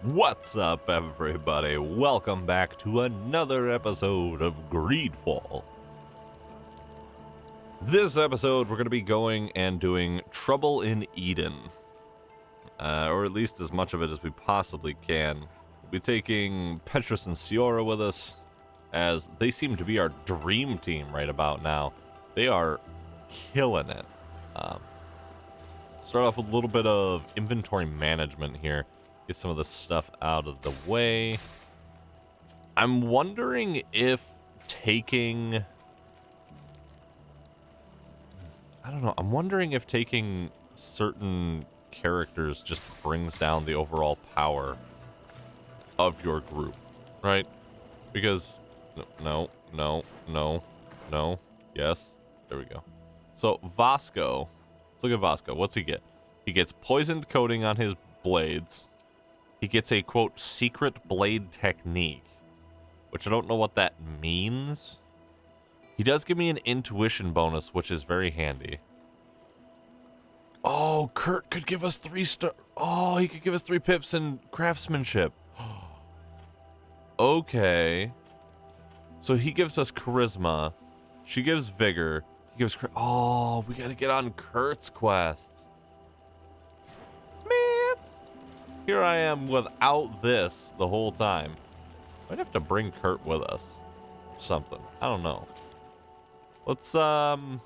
What's up, everybody? Welcome back to another episode of Greedfall. This episode, we're going to be going and doing Trouble in Eden. Or at least as much of it as we possibly can. We'll be taking Petrus and Ciora with us, as they seem to be our dream team right about now. They are killing it. Start off with a little bit of inventory management here. Get some of this stuff out of the way. I'm wondering if taking... I don't know. I'm wondering if taking certain characters just brings down the overall power of your group, right? Because... No. Yes. There we go. So, Vasco. Let's look at Vasco. What's he get? He gets poisoned coating on his blades. He gets a, quote, secret blade technique, which I don't know what that means. He does give me an intuition bonus, which is very handy. Oh, Kurt could give us 3 star. Oh, he could give us 3 pips in craftsmanship. Okay. So he gives us charisma. She gives vigor. He gives... Oh, we gotta get on Kurt's quests. Man. Here I am without this the whole time. Might have to bring Kurt with us. Or something. I don't know. Let's, Hold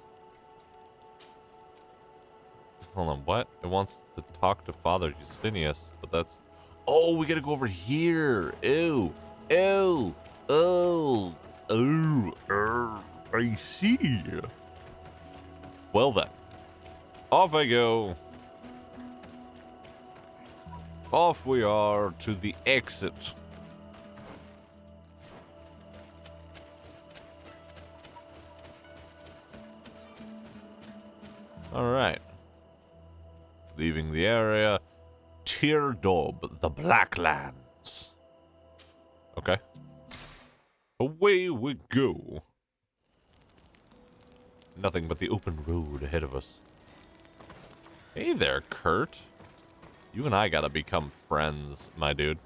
on, what? It wants to talk to Father Justinius, but that's... Oh, we gotta go over here. Ew. Ew. Oh. Oh. I see. Well then. Off I go. Off we are to the exit. Alright. Leaving the area. Teardob, the Blacklands. Okay. Away we go. Nothing but the open road ahead of us. Hey there, Kurt. You and I gotta become friends, my dude.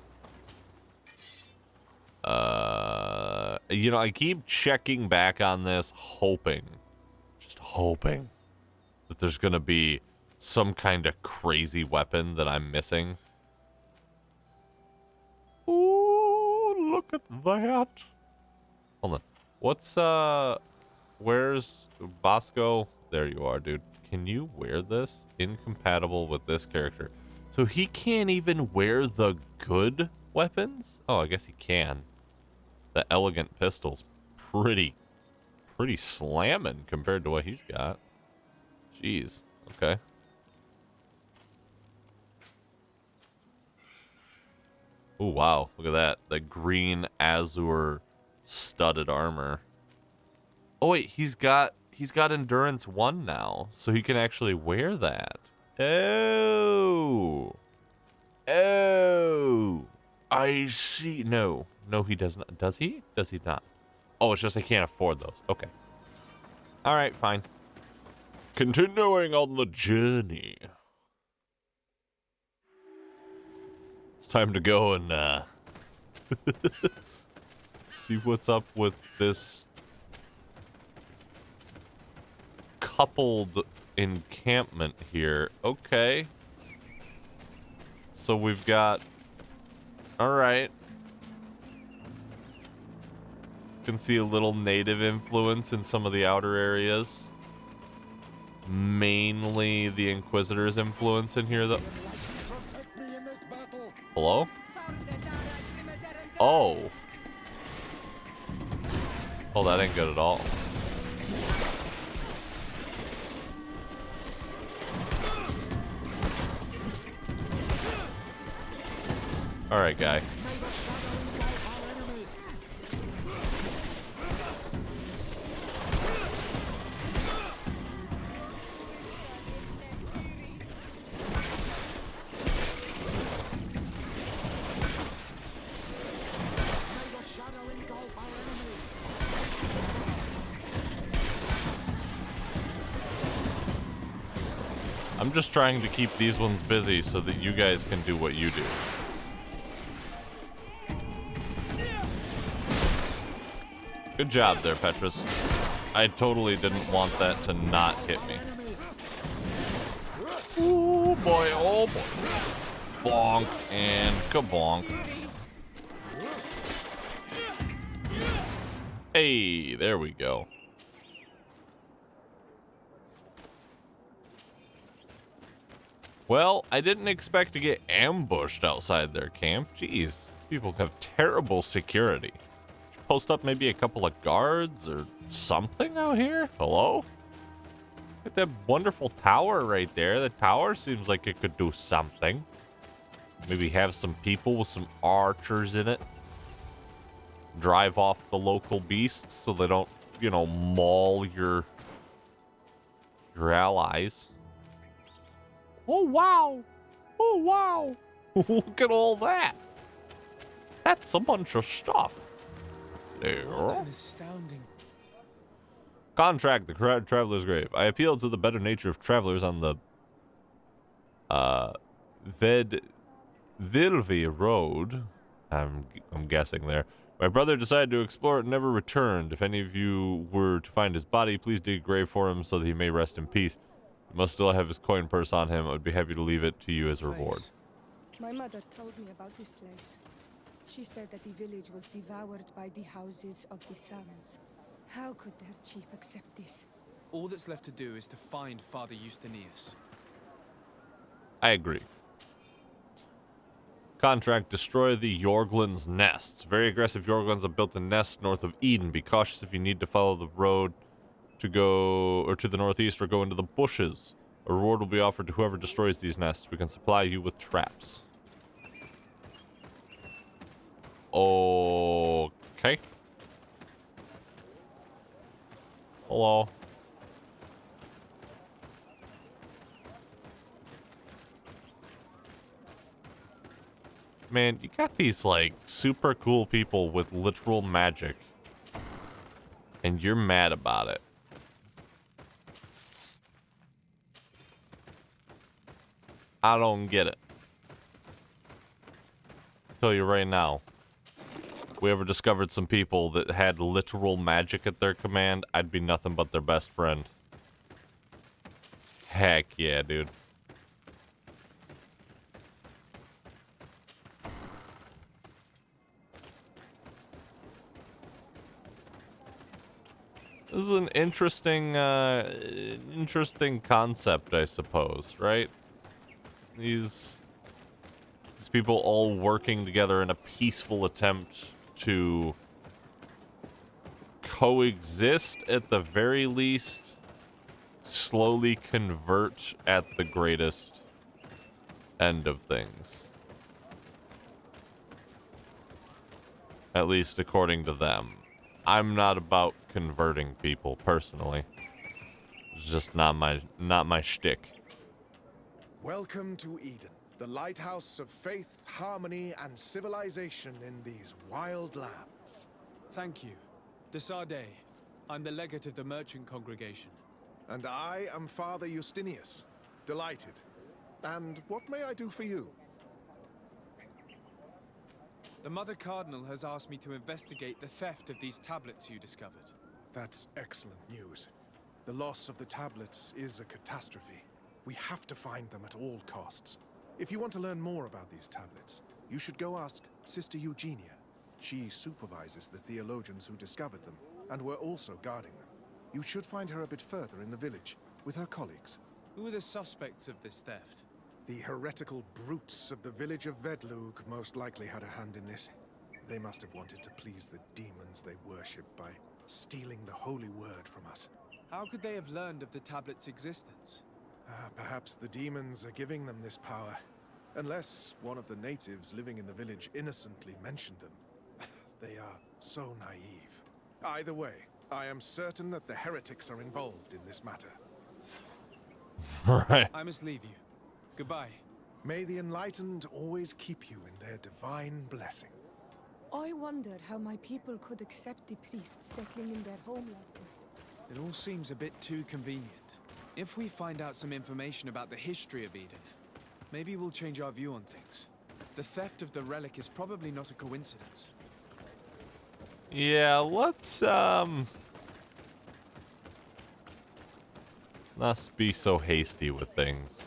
You know, I keep checking back on this, hoping, just hoping, that there's gonna be some kind of crazy weapon that I'm missing. Ooh, look at that. Hold on. What's, where's Bosco? There you are, dude. Can you wear this? Incompatible with this character. So he can't even wear the good weapons? Oh, I guess he can. The elegant pistol's pretty slamming compared to what he's got. Jeez. Okay. Oh, wow. Look at that. The green azure studded armor. Oh, wait. He's got endurance 1 now, so he can actually wear that. Oh. Oh. I see. No, he does not. Does he? Does he not? Oh, it's just I can't afford those. Okay. All right, fine. Continuing on the journey. It's time to go and see what's up with this coupled encampment here. Okay. So we've got... Alright. You can see a little native influence in some of the outer areas. Mainly the Inquisitor's influence in here, though. Hello? Oh. Oh, that ain't good at all. Alright, guy. I'm just trying to keep these ones busy so that you guys can do what you do. Good job there, Petrus. I totally didn't want that to not hit me. Oh boy, oh boy. Bonk and kabonk. Hey, there we go. Well, I didn't expect to get ambushed outside their camp. Jeez, people have terrible security. Post up maybe a couple of guards or something out here? Hello? Look at that wonderful tower right there. The tower seems like it could do something. Maybe have some people with some archers in it. Drive off the local beasts so they don't, you know, maul your allies. Oh, wow. Oh, wow. Look at all that. That's a bunch of stuff. There. What an astounding. Contract the traveler's grave. I appeal to the better nature of travelers on the Vilvi Road. I'm guessing there. My brother decided to explore it and never returned. If any of you were to find his body, please dig a grave for him so that he may rest in peace. You must still have his coin purse on him. I would be happy to leave it to you as a reward. My mother told me about this place. She said that the village was devoured by the houses of the sons. How could their chief accept this? All that's left to do is to find Father Justinius. I agree. Contract, destroy the Yorglin's nests. Very aggressive Yorglins have built a nest north of Eden. Be cautious if you need to follow the road to go or to the northeast or go into the bushes. A reward will be offered to whoever destroys these nests. We can supply you with traps. Okay. Hello. Man, you got these, like, super cool people with literal magic. And you're mad about it. I don't get it. I'll tell you right now. If we ever discovered some people that had literal magic at their command, I'd be nothing but their best friend. Heck yeah, dude. This is an interesting, interesting concept, I suppose, right? These people all working together in a peaceful attempt to coexist at the very least, slowly convert at the greatest end of things. At least according to them. I'm not about converting people personally. It's just not my shtick. Welcome to Eden, the lighthouse of faith, harmony, and civilization in these wild lands. Thank you. Desade. I'm the legate of the merchant congregation. And I am Father Justinius. Delighted. And what may I do for you? The Mother Cardinal has asked me to investigate the theft of these tablets you discovered. That's excellent news. The loss of the tablets is a catastrophe. We have to find them at all costs. If you want to learn more about these tablets, you should go ask Sister Eugenia. She supervises the theologians who discovered them, and were also guarding them. You should find her a bit further in the village, with her colleagues. Who are the suspects of this theft? The heretical brutes of the village of Vedlug most likely had a hand in this. They must have wanted to please the demons they worship by stealing the holy word from us. How could they have learned of the tablet's existence? Perhaps the demons are giving them this power. Unless one of the natives living in the village innocently mentioned them. They are so naive. Either way, I am certain that the heretics are involved in this matter. Right. I must leave you. Goodbye. May the enlightened always keep you in their divine blessing. I wondered how my people could accept the priests settling in their home like this. It all seems a bit too convenient. If we find out some information about the history of Eden, maybe we'll change our view on things. The theft of the relic is probably not a coincidence. Yeah, let's not be so hasty with things.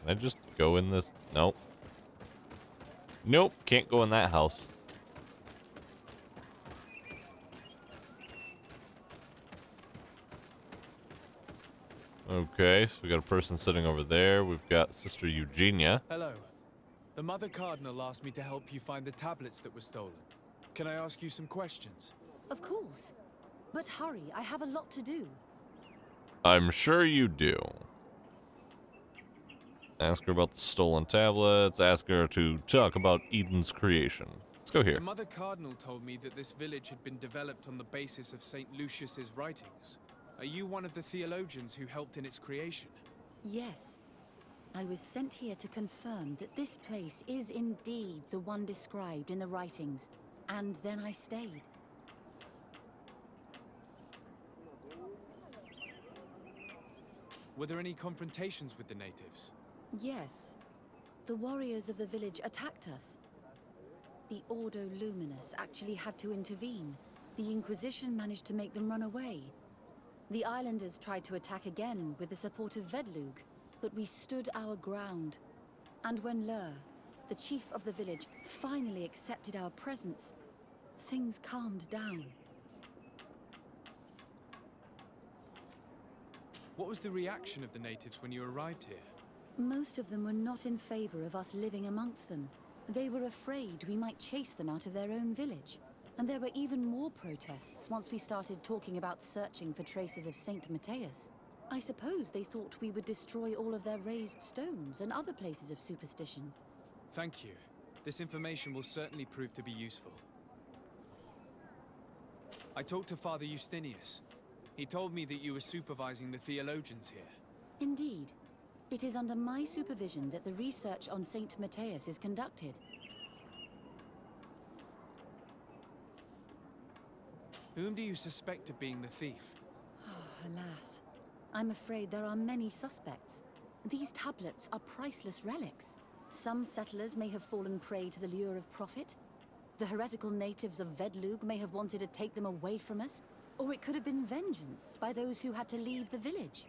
Can I just go in this? Nope. Nope, can't go in that house. Okay, so we got a person sitting over there. We've got Sister Eugenia. Hello. The Mother Cardinal asked me to help you find the tablets that were stolen. Can I ask you some questions? Of course. But hurry, I have a lot to do. I'm sure you do. Ask her about the stolen tablets. Ask her to talk about Eden's creation. Let's go here. The Mother Cardinal told me that this village had been developed on the basis of St. Lucius's writings. Are you one of the theologians who helped in its creation? Yes. I was sent here to confirm that this place is indeed the one described in the writings, and then I stayed. Were there any confrontations with the natives? Yes. The warriors of the village attacked us. The Ordo Luminous actually had to intervene. The Inquisition managed to make them run away. The islanders tried to attack again with the support of Vedlug, but we stood our ground. And when Lur, the chief of the village, finally accepted our presence, things calmed down. What was the reaction of the natives when you arrived here? Most of them were not in favor of us living amongst them. They were afraid we might chase them out of their own village. And there were even more protests once we started talking about searching for traces of Saint Matthias. I suppose they thought we would destroy all of their raised stones and other places of superstition. Thank you. This information will certainly prove to be useful. I talked to Father Justinius. He told me that you were supervising the theologians here. Indeed. It is under my supervision that the research on Saint Matthias is conducted. Whom do you suspect of being the thief? Alas. I'm afraid there are many suspects. These tablets are priceless relics. Some settlers may have fallen prey to the lure of profit. The heretical natives of Vedlug may have wanted to take them away from us. Or it could have been vengeance by those who had to leave the village.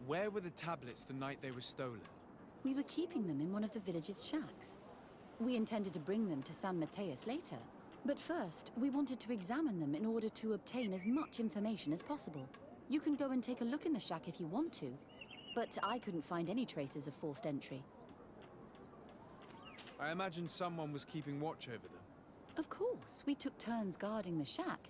Where were the tablets the night they were stolen? We were keeping them in one of the village's shacks. We intended to bring them to San Matthias later. But first, we wanted to examine them in order to obtain as much information as possible. You can go and take a look in the shack if you want to, but I couldn't find any traces of forced entry. I imagine someone was keeping watch over them. Of course, we took turns guarding the shack.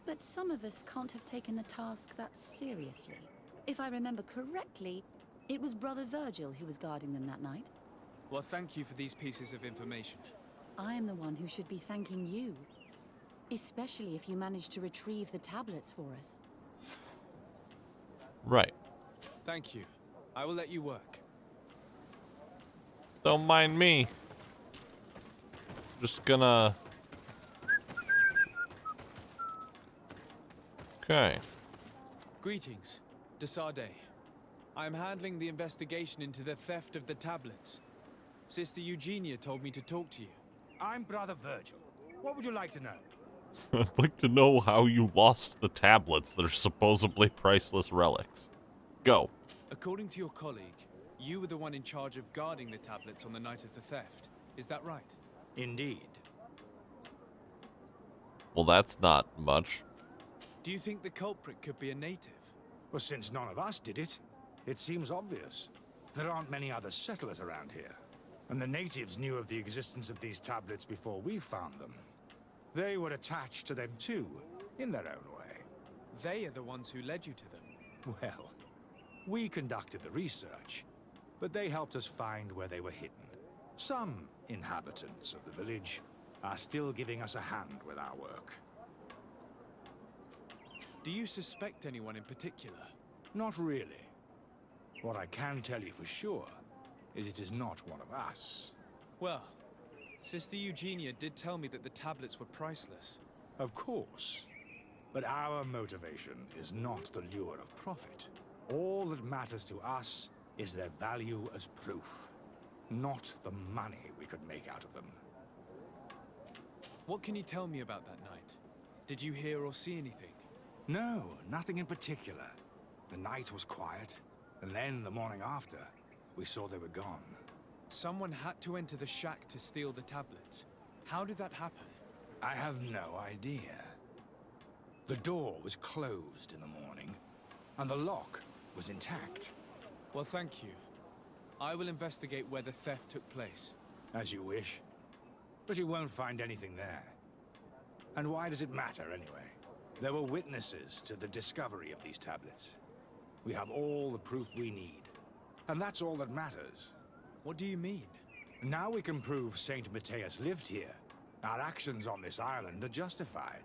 But some of us can't have taken the task that seriously. If I remember correctly, it was Brother Virgil who was guarding them that night. Well, thank you for these pieces of information. I am the one who should be thanking you. Especially if you managed to retrieve the tablets for us. Right. Thank you. I will let you work. Don't mind me. Just gonna... Okay. Greetings. Desade. I am handling the investigation into the theft of the tablets. Sister Eugenia told me to talk to you. I'm Brother Virgil. What would you like to know? I'd like to know how you lost the tablets that are supposedly priceless relics. Go. According to your colleague, you were the one in charge of guarding the tablets on the night of the theft. Is that right? Indeed. Well, that's not much. Do you think the culprit could be a native? Well, since none of us did it, it seems obvious. There aren't many other settlers around here. And the natives knew of the existence of these tablets before we found them. They were attached to them too, in their own way. They are the ones who led you to them. Well, we conducted the research, but they helped us find where they were hidden. Some inhabitants of the village are still giving us a hand with our work. Do you suspect anyone in particular? Not really. What I can tell you for sure is it is not one of us. Well, Sister Eugenia did tell me that the tablets were priceless. Of course. But our motivation is not the lure of profit. All that matters to us is their value as proof, not the money we could make out of them. What can you tell me about that night? Did you hear or see anything? No, nothing in particular. The night was quiet, and then the morning after, we saw they were gone. Someone had to enter the shack to steal the tablets. How did that happen? I have no idea. The door was closed in the morning, and the lock was intact. Well, thank you. I will investigate where the theft took place. As you wish. But you won't find anything there. And why does it matter, anyway? There were witnesses to the discovery of these tablets. We have all the proof we need. And that's all that matters. What do you mean? Now we can prove Saint Matthias lived here. Our actions on this island are justified.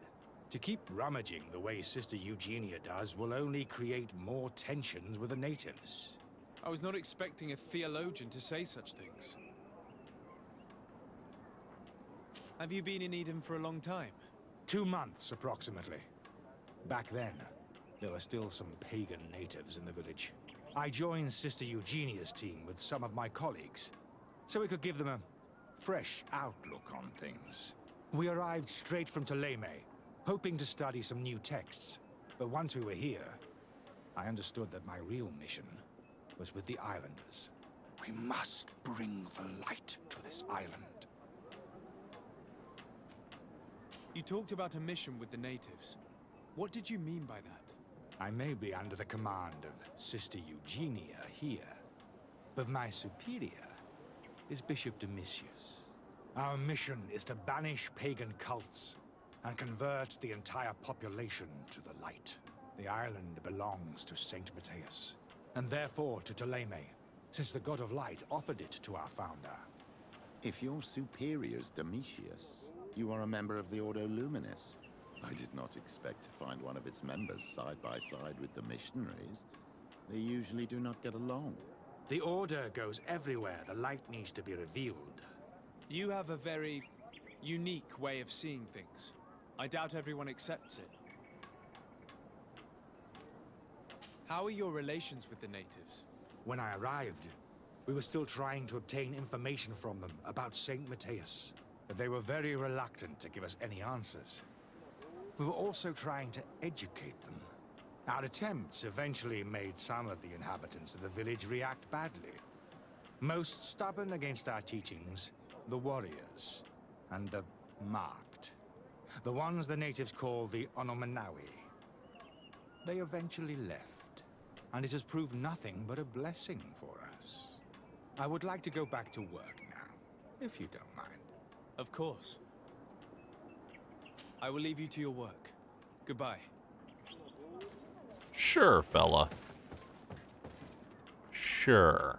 To keep rummaging the way Sister Eugenia does will only create more tensions with the natives. I was not expecting a theologian to say such things. Have you been in Eden for a long time? 2 months, approximately. Back then, there were still some pagan natives in the village. I joined Sister Eugenia's team with some of my colleagues, so we could give them a fresh outlook on things. We arrived straight from Ptolemais, hoping to study some new texts. But once we were here, I understood that my real mission was with the islanders. We must bring the light to this island. You talked about a mission with the natives. What did you mean by that? I may be under the command of Sister Eugenia here, but my superior is Bishop Domitius. Our mission is to banish pagan cults and convert the entire population to the light. The island belongs to Saint Matthias, and therefore to Ptolemais, since the god of light offered it to our founder. If your superior's Domitius, you are a member of the Ordo Luminis. I did not expect to find one of its members side by side with the missionaries. They usually do not get along. The Order goes everywhere the light needs to be revealed. You have a very unique way of seeing things. I doubt everyone accepts it. How are your relations with the natives? When I arrived, we were still trying to obtain information from them about Saint Matthias, but they were very reluctant to give us any answers. We were also trying to educate them. Our attempts eventually made some of the inhabitants of the village react badly. Most stubborn against our teachings, the warriors, and the marked. The ones the natives call the Onomanawi. They eventually left, and it has proved nothing but a blessing for us. I would like to go back to work now, if you don't mind. Of course. I will leave you to your work. Goodbye. Sure, fella. Sure.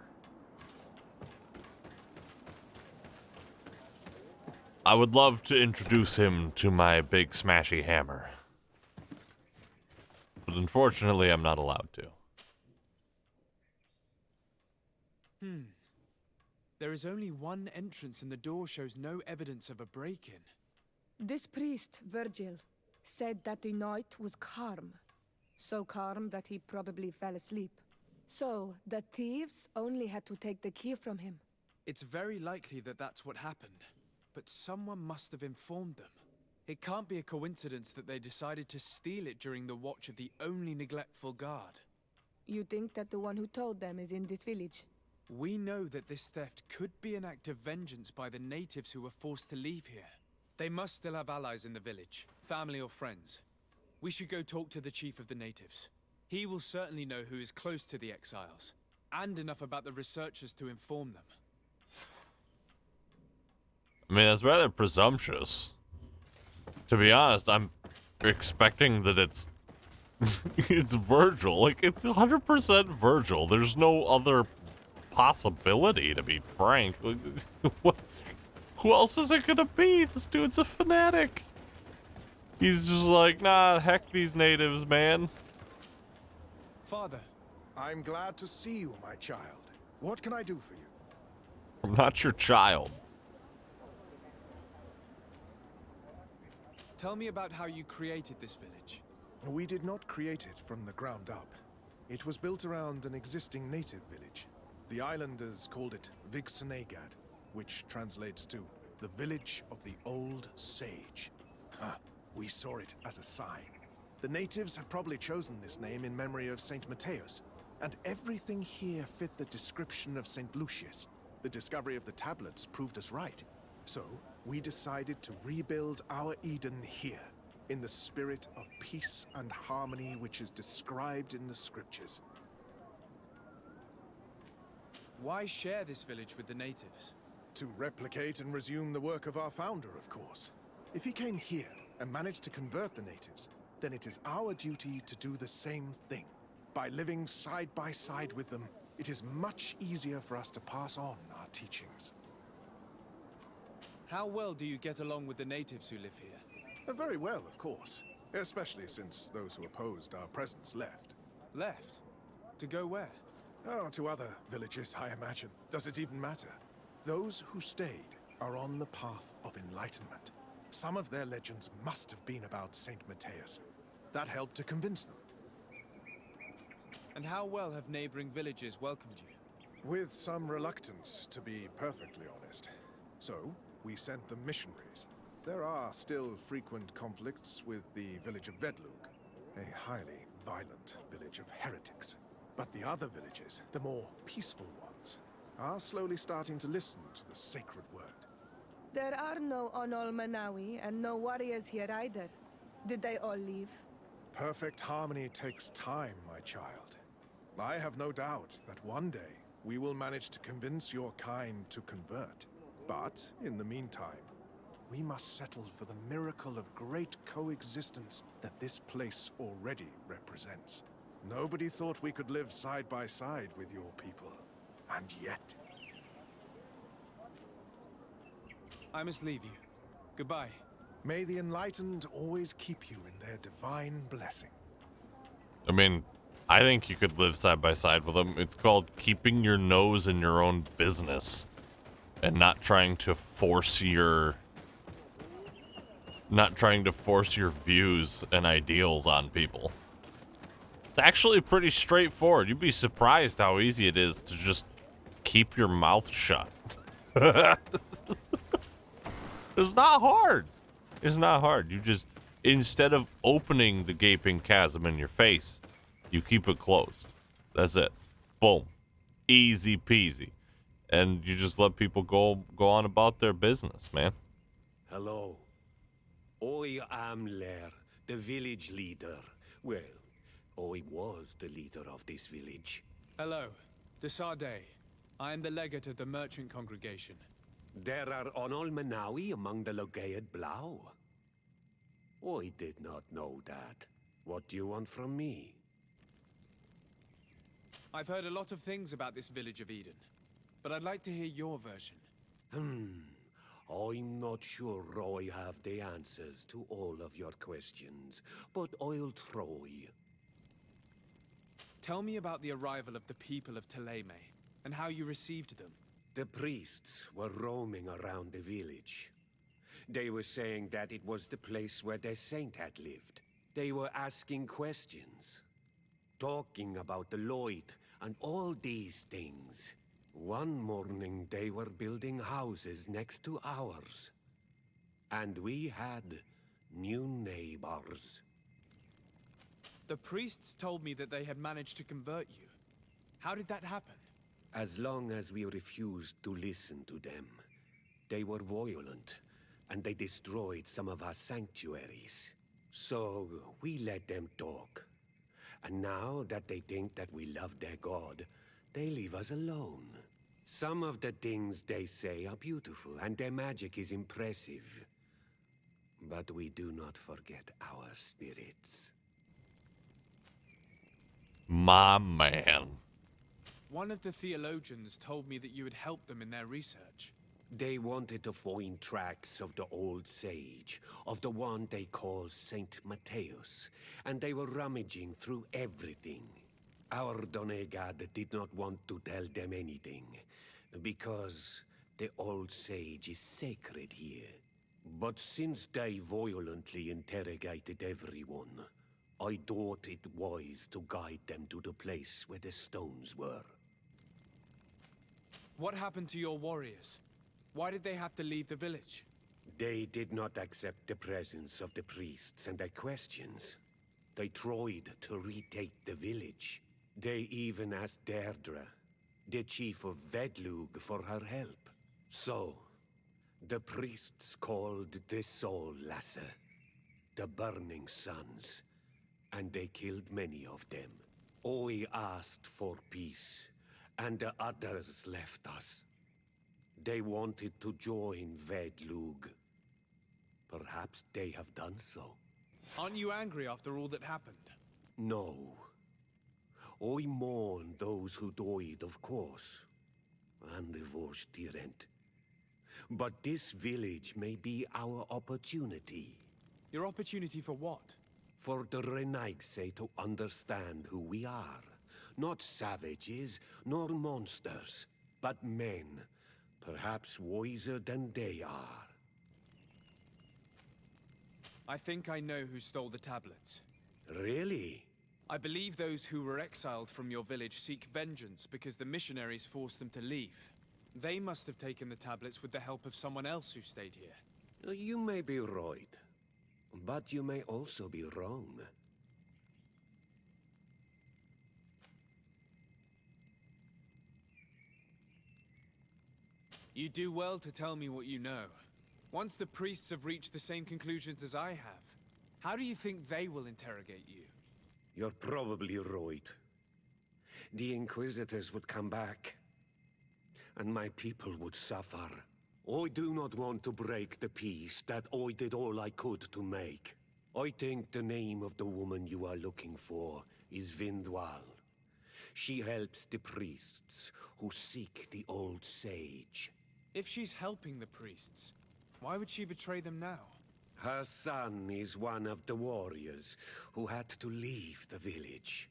I would love to introduce him to my big smashy hammer. But unfortunately, I'm not allowed to. There is only one entrance and the door shows no evidence of a break-in. This priest, Virgil, said that the night was calm. So calm that he probably fell asleep. So, the thieves only had to take the key from him. It's very likely that that's what happened. But someone must have informed them. It can't be a coincidence that they decided to steal it during the watch of the only neglectful guard. You think that the one who told them is in this village? We know that this theft could be an act of vengeance by the natives who were forced to leave here. They must still have allies in the village, family or friends. We should go talk to the chief of the natives. He will certainly know who is close to the exiles, and enough about the researchers to inform them. I mean, that's rather presumptuous. To be honest, I'm expecting that it's it's Virgil. Like, it's 100% Virgil. There's no other possibility, to be frank. Like, what? Who else is it gonna be? This dude's a fanatic. He's just like, nah, heck these natives, man. Father. I'm glad to see you, my child. What can I do for you? I'm not your child. Tell me about how you created this village. We did not create it from the ground up. It was built around an existing native village. The islanders called it Vixenagad, which translates to the village of the old sage. We saw it as a sign. The natives had probably chosen this name in memory of Saint Mateus, and everything here fit the description of Saint Lucius. The discovery of the tablets proved us right. So, we decided to rebuild our Eden here, in the spirit of peace and harmony which is described in the scriptures. Why share this village with the natives? To replicate and resume the work of our founder, of course. If he came here and managed to convert the natives, then it is our duty to do the same thing. By living side by side with them, it is much easier for us to pass on our teachings. How well do you get along with the natives who live here? Very well, of course. Especially since those who opposed our presence left. Left? To go where? Oh, to other villages, I imagine. Does it even matter? Those who stayed are on the path of enlightenment. Some of their legends must have been about Saint Mateus. That helped to convince them. And how well have neighboring villages welcomed you? With some reluctance, to be perfectly honest. So, we sent them missionaries. There are still frequent conflicts with the village of Vedlug, a highly violent village of heretics. But the other villages, the more peaceful ones, are slowly starting to listen to the sacred word. There are no Onol Manawi and no warriors here either. Did they all leave? Perfect harmony takes time, my child. I have no doubt that one day we will manage to convince your kind to convert. But, in the meantime, we must settle for the miracle of great coexistence that this place already represents. Nobody thought we could live side by side with your people. And yet... I must leave you. Goodbye. May the enlightened always keep you in their divine blessing. I mean, I think you could live side by side with them. It's called keeping your nose in your own business and not trying to force your views and ideals on people. It's actually pretty straightforward. You'd be surprised how easy it is to just keep your mouth shut. It's not hard. It's not hard. You just, instead of opening the gaping chasm in your face, you keep it closed. That's it. Boom. Easy peasy. And you just let people go on about their business, man. Hello. I am Lair, the village leader. Well, I was the leader of this village. Hello. Desade. I am the legate of the merchant congregation. There are Onol Manawi among the Logead Blau. I did not know that. What do you want from me? I've heard a lot of things about this village of Eden, but I'd like to hear your version. I'm not sure I have the answers to all of your questions, but I'll try. Tell me about the arrival of the people of Teleme, and how you received them. The priests were roaming around the village. They were saying that it was the place where their saint had lived. They were asking questions, talking about the Lloyd and all these things. One morning they were building houses next to ours. And we had new neighbors. The priests told me that they had managed to convert you. How did that happen? As long as we refused to listen to them, they were violent, and they destroyed some of our sanctuaries. So we let them talk. And now that they think that we love their god, they leave us alone. Some of the things they say are beautiful, and their magic is impressive. But we do not forget our spirits. My man. One of the theologians told me that you had helped them in their research. They wanted to find tracks of the old sage, of the one they call Saint Mateus, and they were rummaging through everything. Our Donegad did not want to tell them anything, because the old sage is sacred here. But since they violently interrogated everyone, I thought it wise to guide them to the place where the stones were. What happened to your warriors? Why did they have to leave the village? They did not accept the presence of the priests and their questions. They tried to retake the village. They even asked Deirdre, the chief of Vedlug, for her help. So, the priests called the Soul Lasser, the Burning Suns, and they killed many of them. I asked for peace, and the others left us. They wanted to join Vedlug. Perhaps they have done so. Aren't you angry after all that happened? No. I mourn those who died, of course, and the Vorstyrent. But this village may be our opportunity. Your opportunity for what? For the Renaigse to understand who we are. Not savages, nor monsters, but men, perhaps wiser than they are. I think I know who stole the tablets. Really? I believe those who were exiled from your village seek vengeance because the missionaries forced them to leave. They must have taken the tablets with the help of someone else who stayed here. You may be right, but you may also be wrong. You do well to tell me what you know. Once the priests have reached the same conclusions as I have, how do you think they will interrogate you? You're probably right. The Inquisitors would come back, and my people would suffer. I do not want to break the peace that I did all I could to make. I think the name of the woman you are looking for is Vindwal. She helps the priests who seek the old sage. If she's helping the priests, why would she betray them now? Her son is one of the warriors who had to leave the village.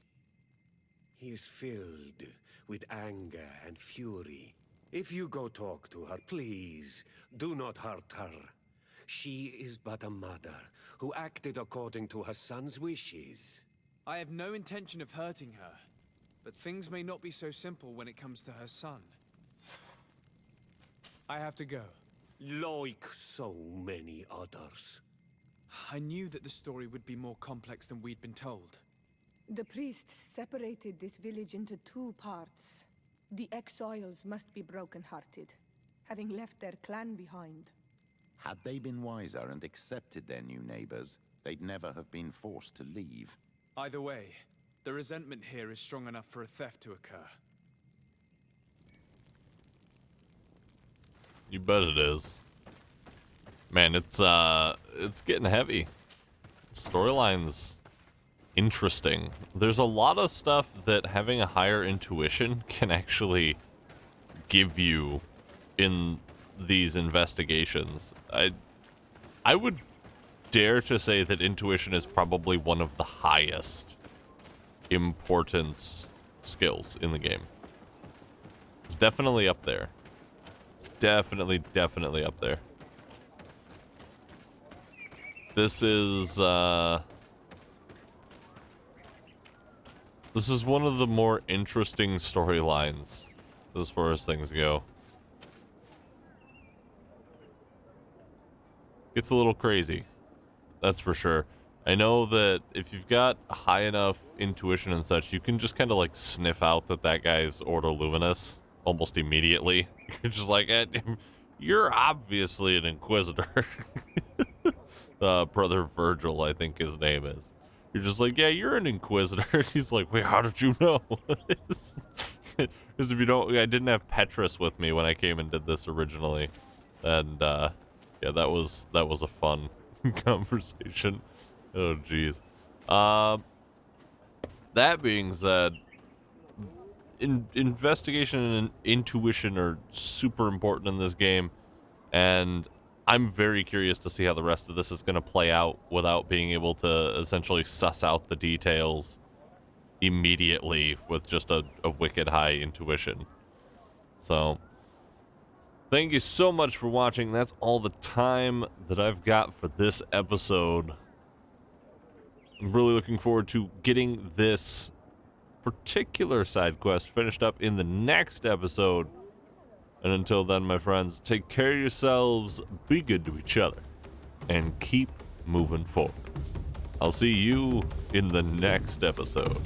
He is filled with anger and fury. If you go talk to her, please, do not hurt her. She is but a mother who acted according to her son's wishes. I have no intention of hurting her, but things may not be so simple when it comes to her son. I have to go. Like so many others. I knew that the story would be more complex than we'd been told. The priests separated this village into two parts. The exiles must be broken-hearted, having left their clan behind. Had they been wiser and accepted their new neighbors, they'd never have been forced to leave. Either way, the resentment here is strong enough for a theft to occur. You bet it is. Man, it's getting heavy. Storyline's interesting. There's a lot of stuff that having a higher intuition can actually give you in these investigations. I would dare to say that intuition is probably one of the highest importance skills in the game. It's definitely up there. Definitely up there. This is one of the more interesting storylines as far as things go. It's a little crazy, that's for sure. I know that if you've got high enough intuition and such, you can just kind of like sniff out that guy's Ordo Luminous almost immediately. You're just like, you're obviously an Inquisitor. Brother Virgil, I think his name is. You're just like, yeah, you're an Inquisitor. He's like, wait, how did you know? Because if you don't, I didn't have Petrus with me when I came and did this originally. And, yeah, that was a fun conversation. Oh, jeez. That being said, investigation and intuition are super important in this game, and I'm very curious to see how the rest of this is going to play out without being able to essentially suss out the details immediately with just a wicked high intuition. So, thank you so much for watching. That's all the time that I've got for this episode I'm really looking forward to getting this particular side quest finished up in the next episode. And until then, my friends, take care of yourselves, be good to each other, and keep moving forward. I'll see you in the next episode.